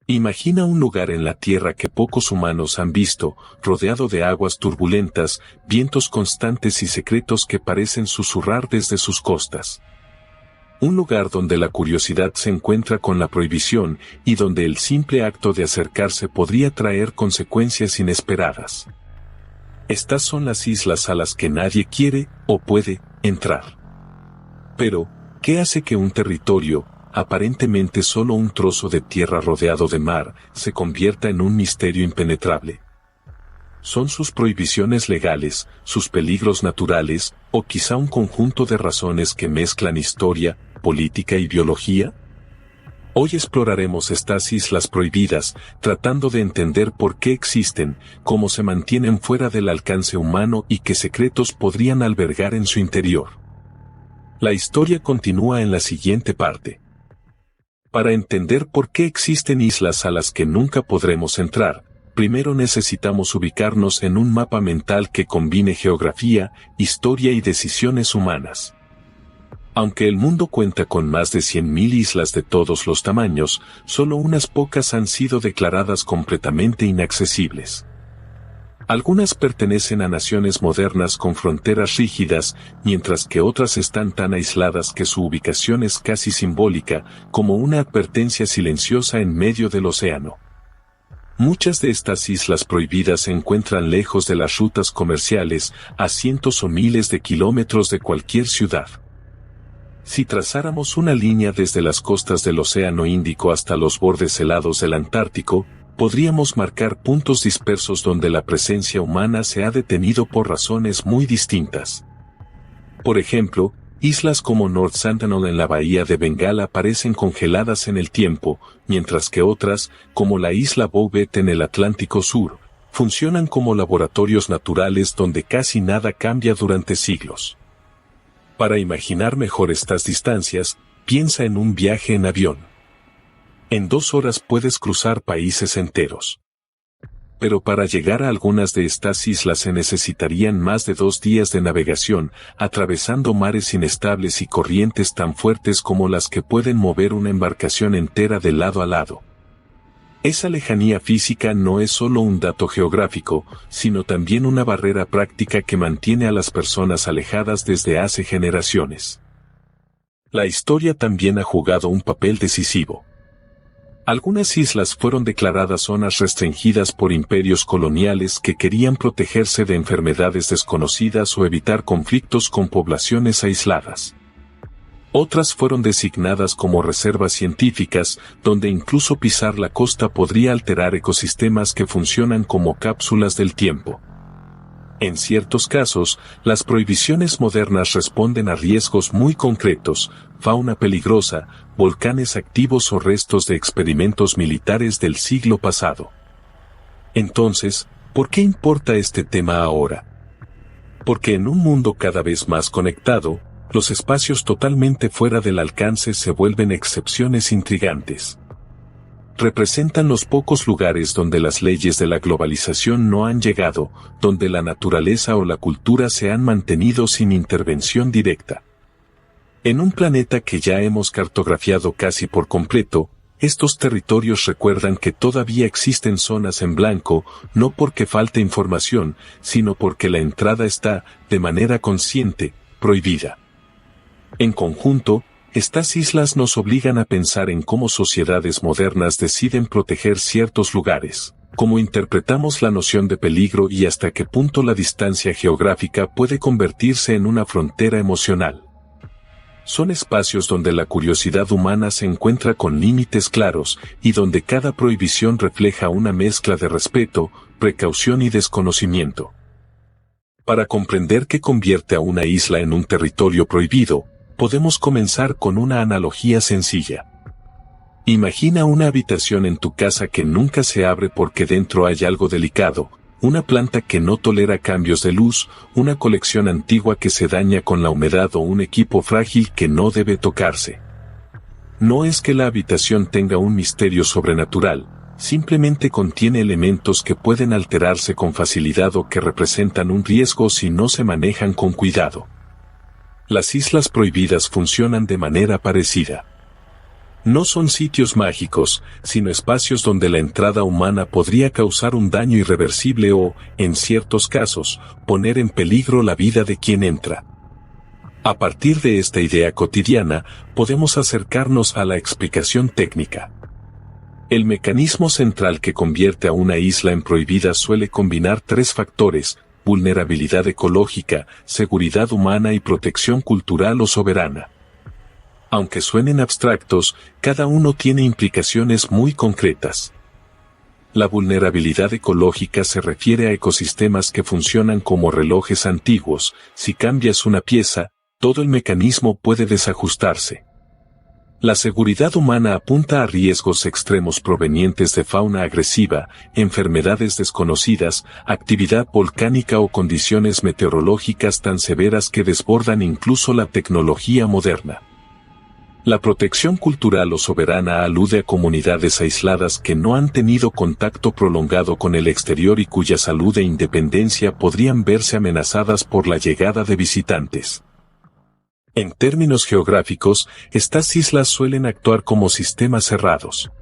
Imagina un lugar en la Tierra que pocos humanos han visto, rodeado de aguas turbulentas, vientos constantes y secretos que parecen susurrar desde sus costas. Un lugar donde la curiosidad se encuentra con la prohibición y donde el simple acto de acercarse podría traer consecuencias inesperadas. Estas son las islas a las que nadie quiere o puede entrar. Pero, ¿qué hace que un territorio, aparentemente solo un trozo de tierra rodeado de mar, se convierta en un misterio impenetrable? ¿Son sus prohibiciones legales, sus peligros naturales, o quizá un conjunto de razones que mezclan historia, política y biología? Hoy exploraremos estas islas prohibidas, tratando de entender por qué existen, cómo se mantienen fuera del alcance humano y qué secretos podrían albergar en su interior. La historia continúa en la siguiente parte. Para entender por qué existen islas a las que nunca podremos entrar, primero necesitamos ubicarnos en un mapa mental que combine geografía, historia y decisiones humanas. Aunque el mundo cuenta con más de 100.000 islas de todos los tamaños, solo unas pocas han sido declaradas completamente inaccesibles. Algunas pertenecen a naciones modernas con fronteras rígidas, mientras que otras están tan aisladas que su ubicación es casi simbólica, como una advertencia silenciosa en medio del océano. Muchas de estas islas prohibidas se encuentran lejos de las rutas comerciales, a cientos o miles de kilómetros de cualquier ciudad. Si trazáramos una línea desde las costas del Océano Índico hasta los bordes helados del Antártico, podríamos marcar puntos dispersos donde la presencia humana se ha detenido por razones muy distintas. Por ejemplo, islas como North Sentinel en la bahía de Bengala parecen congeladas en el tiempo, mientras que otras, como la isla Bouvet en el Atlántico Sur, funcionan como laboratorios naturales donde casi nada cambia durante siglos. Para imaginar mejor estas distancias, piensa en un viaje en avión. En 2 horas puedes cruzar países enteros. Pero para llegar a algunas de estas islas se necesitarían más de 2 días de navegación, atravesando mares inestables y corrientes tan fuertes como las que pueden mover una embarcación entera de lado a lado. Esa lejanía física no es solo un dato geográfico, sino también una barrera práctica que mantiene a las personas alejadas desde hace generaciones. La historia también ha jugado un papel decisivo. Algunas islas fueron declaradas zonas restringidas por imperios coloniales que querían protegerse de enfermedades desconocidas o evitar conflictos con poblaciones aisladas. Otras fueron designadas como reservas científicas, donde incluso pisar la costa podría alterar ecosistemas que funcionan como cápsulas del tiempo. En ciertos casos, las prohibiciones modernas responden a riesgos muy concretos, fauna peligrosa, volcanes activos o restos de experimentos militares del siglo pasado. Entonces, ¿por qué importa este tema ahora? Porque en un mundo cada vez más conectado, los espacios totalmente fuera del alcance se vuelven excepciones intrigantes. Representan los pocos lugares donde las leyes de la globalización no han llegado, donde la naturaleza o la cultura se han mantenido sin intervención directa. En un planeta que ya hemos cartografiado casi por completo, estos territorios recuerdan que todavía existen zonas en blanco, no porque falte información, sino porque la entrada está, de manera consciente, prohibida. En conjunto, estas islas nos obligan a pensar en cómo sociedades modernas deciden proteger ciertos lugares, cómo interpretamos la noción de peligro y hasta qué punto la distancia geográfica puede convertirse en una frontera emocional. Son espacios donde la curiosidad humana se encuentra con límites claros y donde cada prohibición refleja una mezcla de respeto, precaución y desconocimiento. Para comprender qué convierte a una isla en un territorio prohibido, podemos comenzar con una analogía sencilla. Imagina una habitación en tu casa que nunca se abre porque dentro hay algo delicado, una planta que no tolera cambios de luz, una colección antigua que se daña con la humedad o un equipo frágil que no debe tocarse. No es que la habitación tenga un misterio sobrenatural, simplemente contiene elementos que pueden alterarse con facilidad o que representan un riesgo si no se manejan con cuidado. Las islas prohibidas funcionan de manera parecida. No son sitios mágicos, sino espacios donde la entrada humana podría causar un daño irreversible o, en ciertos casos, poner en peligro la vida de quien entra. A partir de esta idea cotidiana, podemos acercarnos a la explicación técnica. El mecanismo central que convierte a una isla en prohibida suele combinar tres factores: vulnerabilidad ecológica, seguridad humana y protección cultural o soberana. Aunque suenen abstractos, cada uno tiene implicaciones muy concretas. La vulnerabilidad ecológica se refiere a ecosistemas que funcionan como relojes antiguos. Si cambias una pieza, todo el mecanismo puede desajustarse. La seguridad humana apunta a riesgos extremos provenientes de fauna agresiva, enfermedades desconocidas, actividad volcánica o condiciones meteorológicas tan severas que desbordan incluso la tecnología moderna. La protección cultural o soberana alude a comunidades aisladas que no han tenido contacto prolongado con el exterior y cuya salud e independencia podrían verse amenazadas por la llegada de visitantes. En términos geográficos, estas islas suelen actuar como sistemas cerrados.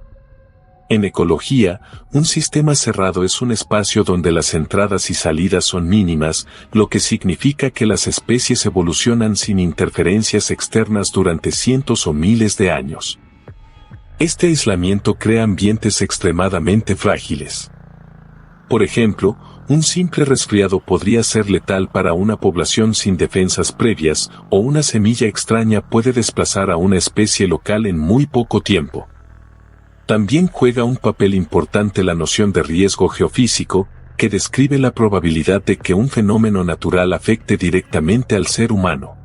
En ecología, un sistema cerrado es un espacio donde las entradas y salidas son mínimas, lo que significa que las especies evolucionan sin interferencias externas durante cientos o miles de años. Este aislamiento crea ambientes extremadamente frágiles. Por ejemplo, un simple resfriado podría ser letal para una población sin defensas previas, o una semilla extraña puede desplazar a una especie local en muy poco tiempo. También juega un papel importante la noción de riesgo geofísico, que describe la probabilidad de que un fenómeno natural afecte directamente al ser humano.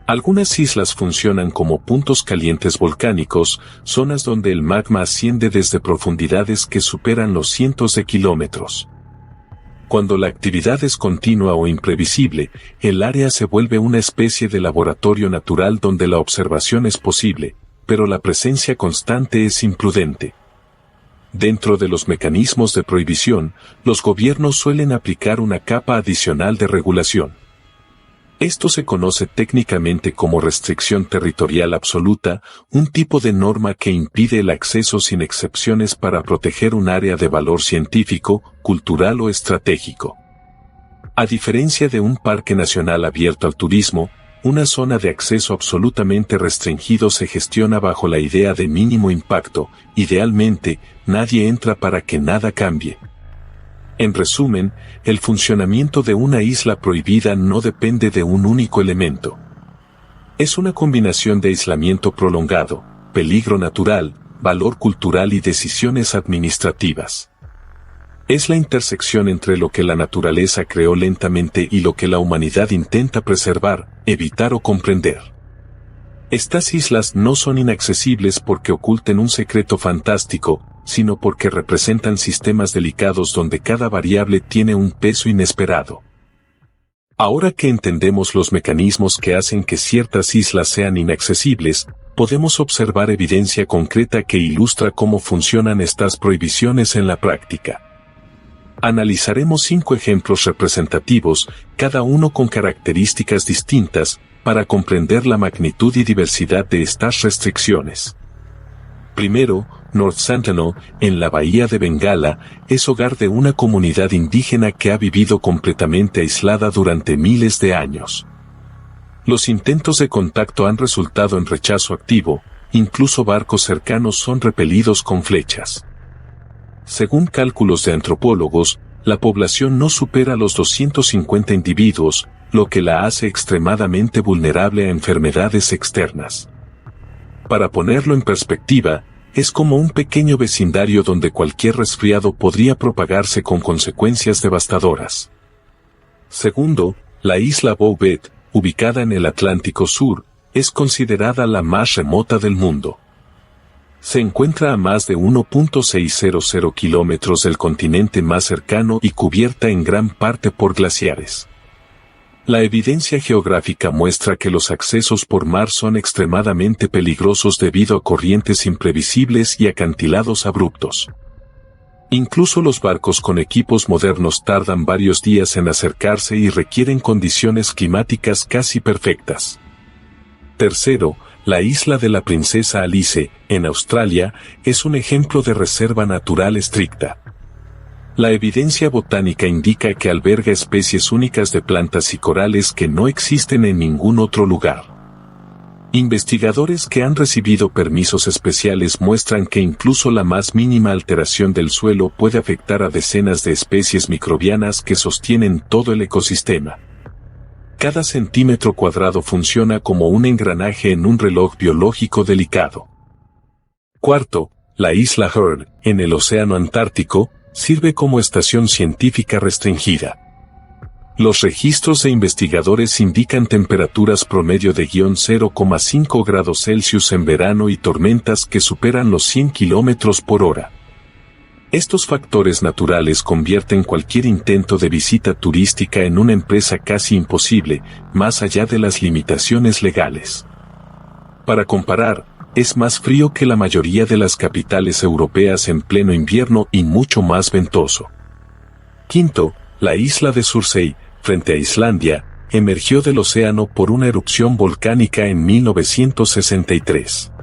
Algunas islas funcionan como puntos calientes volcánicos, zonas donde el magma asciende desde profundidades que superan los cientos de kilómetros. Cuando la actividad es continua o imprevisible, el área se vuelve una especie de laboratorio natural donde la observación es posible, pero la presencia constante es imprudente. Dentro de los mecanismos de prohibición, los gobiernos suelen aplicar una capa adicional de regulación. Esto se conoce técnicamente como restricción territorial absoluta, un tipo de norma que impide el acceso sin excepciones para proteger un área de valor científico, cultural o estratégico. A diferencia de un parque nacional abierto al turismo, una zona de acceso absolutamente restringido se gestiona bajo la idea de mínimo impacto. Idealmente, nadie entra para que nada cambie. En resumen, el funcionamiento de una isla prohibida no depende de un único elemento. Es una combinación de aislamiento prolongado, peligro natural, valor cultural y decisiones administrativas. Es la intersección entre lo que la naturaleza creó lentamente y lo que la humanidad intenta preservar, evitar o comprender. Estas islas no son inaccesibles porque oculten un secreto fantástico, sino porque representan sistemas delicados donde cada variable tiene un peso inesperado. Ahora que entendemos los mecanismos que hacen que ciertas islas sean inaccesibles, podemos observar evidencia concreta que ilustra cómo funcionan estas prohibiciones en la práctica. Analizaremos 5 ejemplos representativos, cada uno con características distintas, para comprender la magnitud y diversidad de estas restricciones. Primero, North Sentinel, en la bahía de Bengala, es hogar de una comunidad indígena que ha vivido completamente aislada durante miles de años. Los intentos de contacto han resultado en rechazo activo, incluso barcos cercanos son repelidos con flechas. Según cálculos de antropólogos, la población no supera los 250 individuos, lo que la hace extremadamente vulnerable a enfermedades externas. Para ponerlo en perspectiva, es como un pequeño vecindario donde cualquier resfriado podría propagarse con consecuencias devastadoras. Segundo, la isla Bouvet, ubicada en el Atlántico Sur, es considerada la más remota del mundo. Se encuentra a más de 1.600 kilómetros del continente más cercano y cubierta en gran parte por glaciares. La evidencia geográfica muestra que los accesos por mar son extremadamente peligrosos debido a corrientes imprevisibles y acantilados abruptos. Incluso los barcos con equipos modernos tardan varios días en acercarse y requieren condiciones climáticas casi perfectas. Tercero, la isla de la Princesa Alice, en Australia, es un ejemplo de reserva natural estricta. La evidencia botánica indica que alberga especies únicas de plantas y corales que no existen en ningún otro lugar. Investigadores que han recibido permisos especiales muestran que incluso la más mínima alteración del suelo puede afectar a decenas de especies microbianas que sostienen todo el ecosistema. Cada centímetro cuadrado funciona como un engranaje en un reloj biológico delicado. Cuarto, la isla Heard, en el Océano Antártico, sirve como estación científica restringida. Los registros de investigadores indican temperaturas promedio de -0,5 grados Celsius en verano y tormentas que superan los 100 kilómetros por hora. Estos factores naturales convierten cualquier intento de visita turística en una empresa casi imposible, más allá de las limitaciones legales. Para comparar, es más frío que la mayoría de las capitales europeas en pleno invierno y mucho más ventoso. Quinto, la isla de Surtsey, frente a Islandia, emergió del océano por una erupción volcánica en 1963.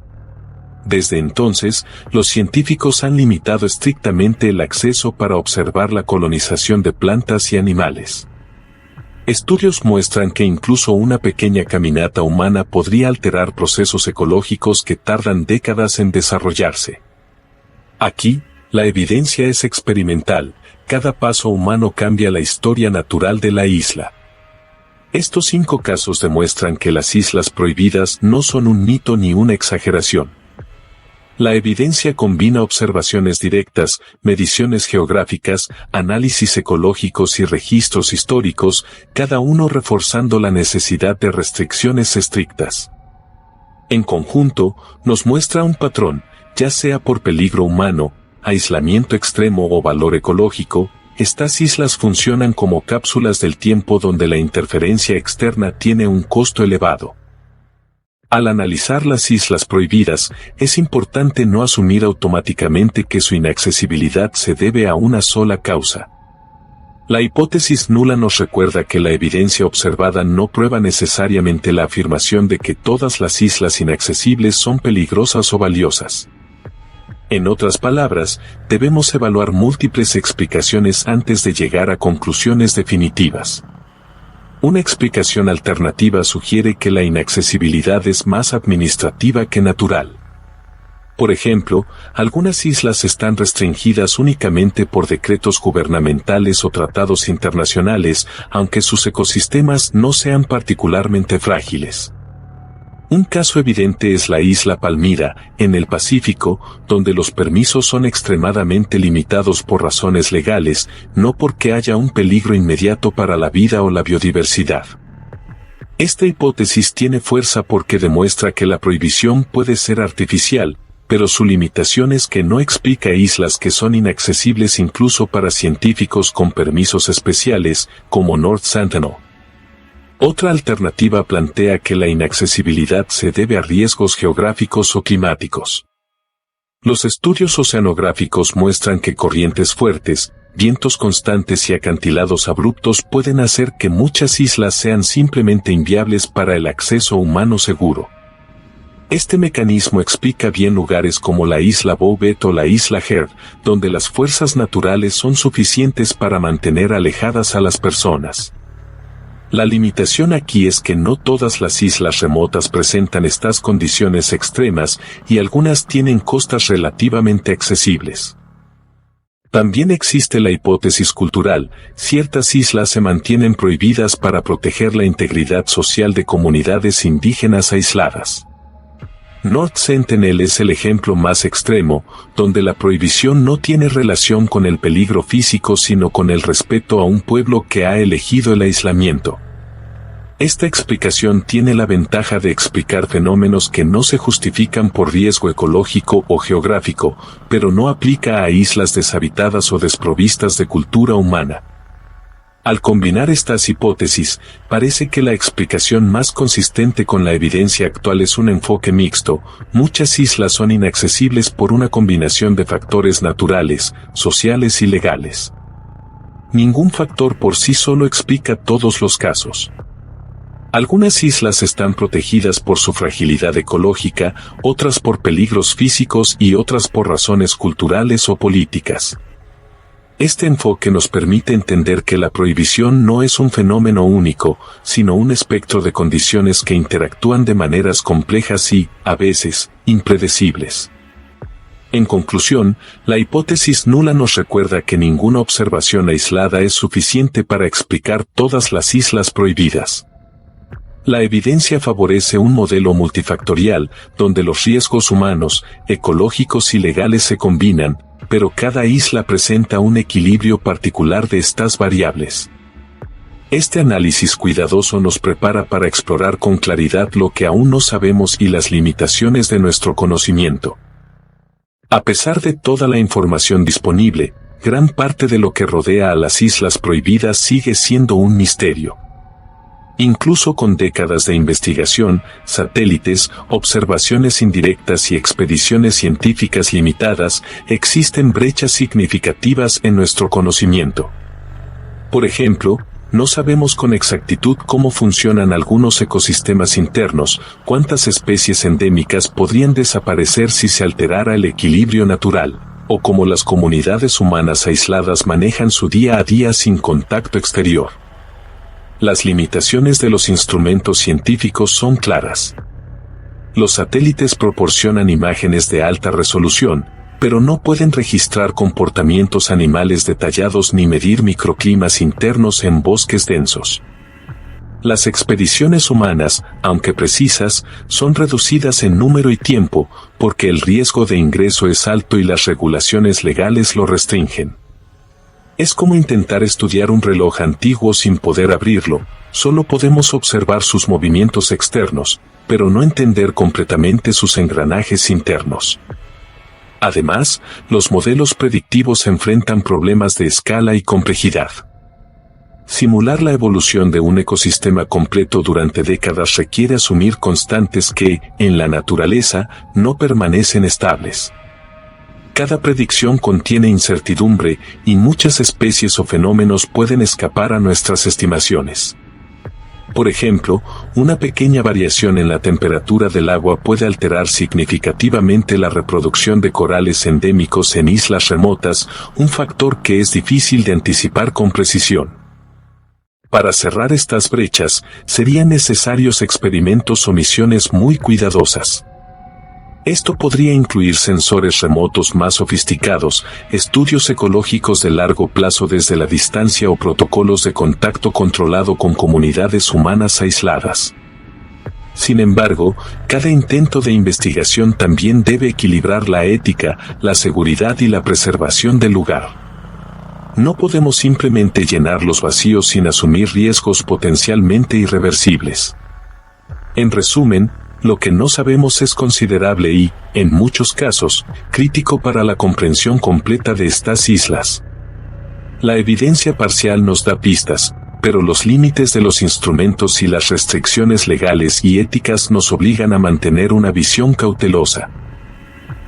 Desde entonces, los científicos han limitado estrictamente el acceso para observar la colonización de plantas y animales. Estudios muestran que incluso una pequeña caminata humana podría alterar procesos ecológicos que tardan décadas en desarrollarse. Aquí, la evidencia es experimental, cada paso humano cambia la historia natural de la isla. Estos 5 casos demuestran que las islas prohibidas no son un mito ni una exageración. La evidencia combina observaciones directas, mediciones geográficas, análisis ecológicos y registros históricos, cada uno reforzando la necesidad de restricciones estrictas. En conjunto, nos muestra un patrón, ya sea por peligro humano, aislamiento extremo o valor ecológico. Estas islas funcionan como cápsulas del tiempo donde la interferencia externa tiene un costo elevado. Al analizar las islas prohibidas, es importante no asumir automáticamente que su inaccesibilidad se debe a una sola causa. La hipótesis nula nos recuerda que la evidencia observada no prueba necesariamente la afirmación de que todas las islas inaccesibles son peligrosas o valiosas. En otras palabras, debemos evaluar múltiples explicaciones antes de llegar a conclusiones definitivas. Una explicación alternativa sugiere que la inaccesibilidad es más administrativa que natural. Por ejemplo, algunas islas están restringidas únicamente por decretos gubernamentales o tratados internacionales, aunque sus ecosistemas no sean particularmente frágiles. Un caso evidente es la isla Palmira, en el Pacífico, donde los permisos son extremadamente limitados por razones legales, no porque haya un peligro inmediato para la vida o la biodiversidad. Esta hipótesis tiene fuerza porque demuestra que la prohibición puede ser artificial, pero su limitación es que no explica islas que son inaccesibles incluso para científicos con permisos especiales, como North Sentinel. Otra alternativa plantea que la inaccesibilidad se debe a riesgos geográficos o climáticos. Los estudios oceanográficos muestran que corrientes fuertes, vientos constantes y acantilados abruptos pueden hacer que muchas islas sean simplemente inviables para el acceso humano seguro. Este mecanismo explica bien lugares como la isla Bouvet o la isla Heard, donde las fuerzas naturales son suficientes para mantener alejadas a las personas. La limitación aquí es que no todas las islas remotas presentan estas condiciones extremas y algunas tienen costas relativamente accesibles. También existe la hipótesis cultural, ciertas islas se mantienen prohibidas para proteger la integridad social de comunidades indígenas aisladas. North Sentinel es el ejemplo más extremo, donde la prohibición no tiene relación con el peligro físico sino con el respeto a un pueblo que ha elegido el aislamiento. Esta explicación tiene la ventaja de explicar fenómenos que no se justifican por riesgo ecológico o geográfico, pero no aplica a islas deshabitadas o desprovistas de cultura humana. Al combinar estas hipótesis, parece que la explicación más consistente con la evidencia actual es un enfoque mixto. Muchas islas son inaccesibles por una combinación de factores naturales, sociales y legales. Ningún factor por sí solo explica todos los casos. Algunas islas están protegidas por su fragilidad ecológica, otras por peligros físicos y otras por razones culturales o políticas. Este enfoque nos permite entender que la prohibición no es un fenómeno único, sino un espectro de condiciones que interactúan de maneras complejas y, a veces, impredecibles. En conclusión, la hipótesis nula nos recuerda que ninguna observación aislada es suficiente para explicar todas las islas prohibidas. La evidencia favorece un modelo multifactorial, donde los riesgos humanos, ecológicos y legales se combinan, pero cada isla presenta un equilibrio particular de estas variables. Este análisis cuidadoso nos prepara para explorar con claridad lo que aún no sabemos y las limitaciones de nuestro conocimiento. A pesar de toda la información disponible, gran parte de lo que rodea a las islas prohibidas sigue siendo un misterio. Incluso con décadas de investigación, satélites, observaciones indirectas y expediciones científicas limitadas, existen brechas significativas en nuestro conocimiento. Por ejemplo, no sabemos con exactitud cómo funcionan algunos ecosistemas internos, cuántas especies endémicas podrían desaparecer si se alterara el equilibrio natural, o cómo las comunidades humanas aisladas manejan su día a día sin contacto exterior. Las limitaciones de los instrumentos científicos son claras. Los satélites proporcionan imágenes de alta resolución, pero no pueden registrar comportamientos animales detallados ni medir microclimas internos en bosques densos. Las expediciones humanas, aunque precisas, son reducidas en número y tiempo, porque el riesgo de ingreso es alto y las regulaciones legales lo restringen. Es como intentar estudiar un reloj antiguo sin poder abrirlo, solo podemos observar sus movimientos externos, pero no entender completamente sus engranajes internos. Además, los modelos predictivos enfrentan problemas de escala y complejidad. Simular la evolución de un ecosistema completo durante décadas requiere asumir constantes que, en la naturaleza, no permanecen estables. Cada predicción contiene incertidumbre y muchas especies o fenómenos pueden escapar a nuestras estimaciones. Por ejemplo, una pequeña variación en la temperatura del agua puede alterar significativamente la reproducción de corales endémicos en islas remotas, un factor que es difícil de anticipar con precisión. Para cerrar estas brechas, serían necesarios experimentos o misiones muy cuidadosas. Esto podría incluir sensores remotos más sofisticados, estudios ecológicos de largo plazo desde la distancia o protocolos de contacto controlado con comunidades humanas aisladas. Sin embargo, cada intento de investigación también debe equilibrar la ética, la seguridad y la preservación del lugar. No podemos simplemente llenar los vacíos sin asumir riesgos potencialmente irreversibles. En resumen, lo que no sabemos es considerable y, en muchos casos, crítico para la comprensión completa de estas islas. La evidencia parcial nos da pistas, pero los límites de los instrumentos y las restricciones legales y éticas nos obligan a mantener una visión cautelosa.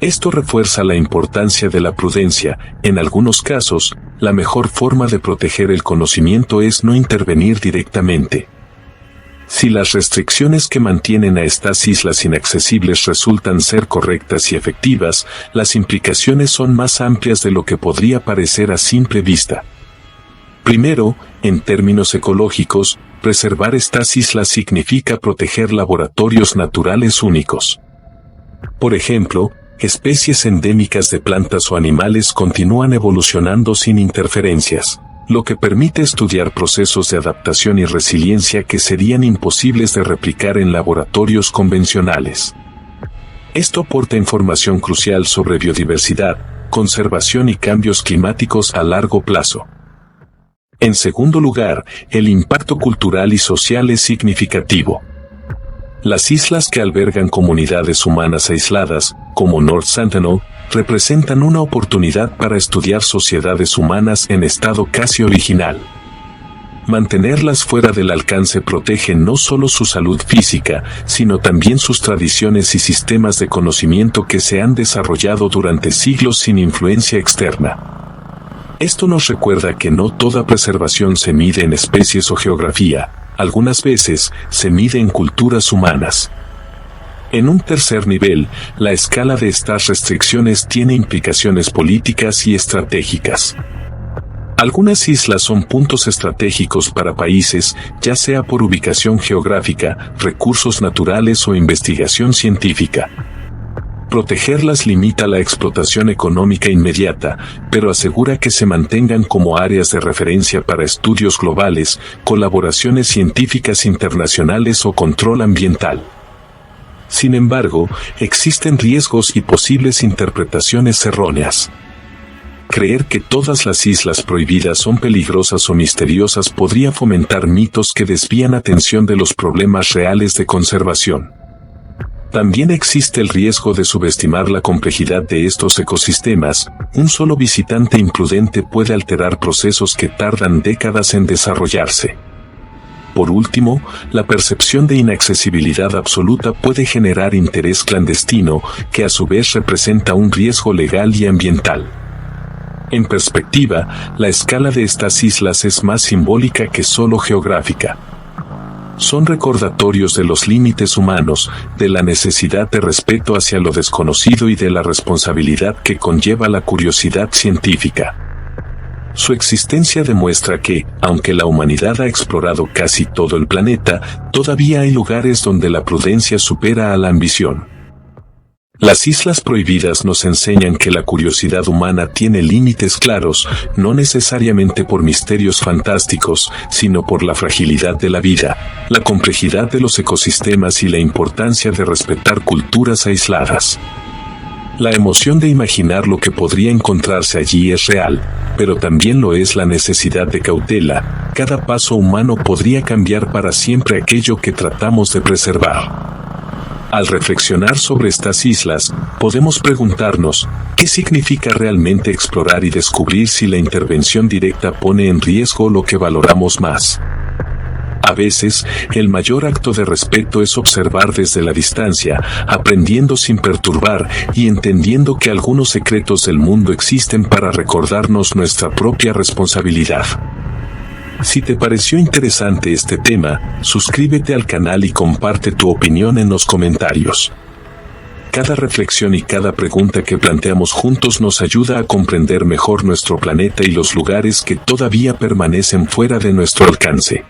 Esto refuerza la importancia de la prudencia. En algunos casos, la mejor forma de proteger el conocimiento es no intervenir directamente. Si las restricciones que mantienen a estas islas inaccesibles resultan ser correctas y efectivas, las implicaciones son más amplias de lo que podría parecer a simple vista. Primero, en términos ecológicos, preservar estas islas significa proteger laboratorios naturales únicos. Por ejemplo, especies endémicas de plantas o animales continúan evolucionando sin interferencias, lo que permite estudiar procesos de adaptación y resiliencia que serían imposibles de replicar en laboratorios convencionales. Esto aporta información crucial sobre biodiversidad, conservación y cambios climáticos a largo plazo. En segundo lugar, el impacto cultural y social es significativo. Las islas que albergan comunidades humanas aisladas, como North Sentinel, representan una oportunidad para estudiar sociedades humanas en estado casi original. Mantenerlas fuera del alcance protege no solo su salud física, sino también sus tradiciones y sistemas de conocimiento que se han desarrollado durante siglos sin influencia externa. Esto nos recuerda que no toda preservación se mide en especies o geografía. algunas veces, se mide en culturas humanas. En un tercer nivel, la escala de estas restricciones tiene implicaciones políticas y estratégicas. Algunas islas son puntos estratégicos para países, ya sea por ubicación geográfica, recursos naturales o investigación científica. Protegerlas limita la explotación económica inmediata, pero asegura que se mantengan como áreas de referencia para estudios globales, colaboraciones científicas internacionales o control ambiental. Sin embargo, existen riesgos y posibles interpretaciones erróneas. Creer que todas las islas prohibidas son peligrosas o misteriosas podría fomentar mitos que desvían atención de los problemas reales de conservación. También existe el riesgo de subestimar la complejidad de estos ecosistemas. Un solo visitante imprudente puede alterar procesos que tardan décadas en desarrollarse. Por último, la percepción de inaccesibilidad absoluta puede generar interés clandestino, que a su vez representa un riesgo legal y ambiental. En perspectiva, la escala de estas islas es más simbólica que solo geográfica. Son recordatorios de los límites humanos, de la necesidad de respeto hacia lo desconocido y de la responsabilidad que conlleva la curiosidad científica. Su existencia demuestra que, aunque la humanidad ha explorado casi todo el planeta, todavía hay lugares donde la prudencia supera a la ambición. Las islas prohibidas nos enseñan que la curiosidad humana tiene límites claros, no necesariamente por misterios fantásticos, sino por la fragilidad de la vida, la complejidad de los ecosistemas y la importancia de respetar culturas aisladas. La emoción de imaginar lo que podría encontrarse allí es real, pero también lo es la necesidad de cautela. Cada paso humano podría cambiar para siempre aquello que tratamos de preservar. Al reflexionar sobre estas islas, podemos preguntarnos, ¿qué significa realmente explorar y descubrir si la intervención directa pone en riesgo lo que valoramos más? A veces, el mayor acto de respeto es observar desde la distancia, aprendiendo sin perturbar y entendiendo que algunos secretos del mundo existen para recordarnos nuestra propia responsabilidad. Si te pareció interesante este tema, suscríbete al canal y comparte tu opinión en los comentarios. Cada reflexión y cada pregunta que planteamos juntos nos ayuda a comprender mejor nuestro planeta y los lugares que todavía permanecen fuera de nuestro alcance.